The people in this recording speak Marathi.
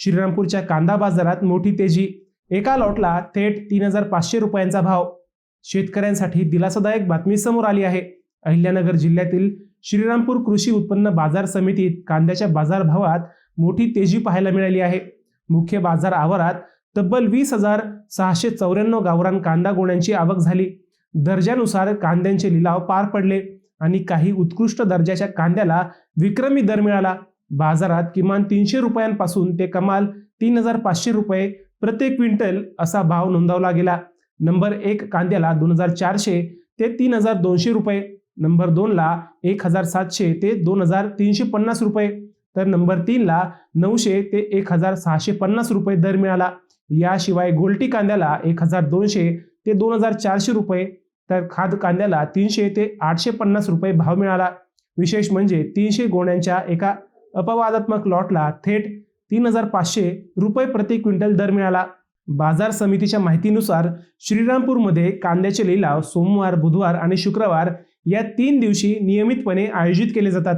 श्रीरामपूरच्या कांदा बाजारात मोठी तेजी, एका लॉटला थेट 3,500 रुपयांचा भाव. शेतकऱ्यांसाठी दिलासादायक बातमी समोर आली आहे. अहिल्यानगर जिल्ह्यातील श्रीरामपूर कृषी उत्पन्न बाजार समितीत कांद्याच्या बाजारभावात मोठी तेजी पाहायला मिळाली आहे. मुख्य बाजार आवारात तब्बल 20,694 गावरान कांदा गोण्यांची आवक झाली. दर्जानुसार कांद्यांचे लिलाव पार पडले आणि काही उत्कृष्ट दर्जाच्या कांद्याला विक्रमी दर मिळाला. बाजारात किमान 300 रुपयांपासून ते कमाल 3,500 रुपये प्रति क्विंटल असा भाव नोंदवला गेला. नंबर 1 कांद्याला 2,400 ते 3,200 रुपये, नंबर 2 ला 1,700 ते 2,350 रुपये, तर नंबर 3 ला 900 ते 1,650 रुपये दर मिळाला. याशिवाय गोल्टी कांद्याला 1,200 ते 2,400 रुपये, तर खाद कांद्याला 300 ते 850 रुपये भाव मिळाला. विशेष म्हणजे 300 गोण्यांच्या एका अपवादात्मक लॉटला थेट 3,500 रुपये प्रति क्विंटल दर मिळाला. बाजार समितीच्या माहितीनुसार श्रीरामपूरमध्ये कांद्याचे लिलाव सोमवार, बुधवार आणि शुक्रवार या 3 दिवशी नियमितपणे आयोजित केले जातात.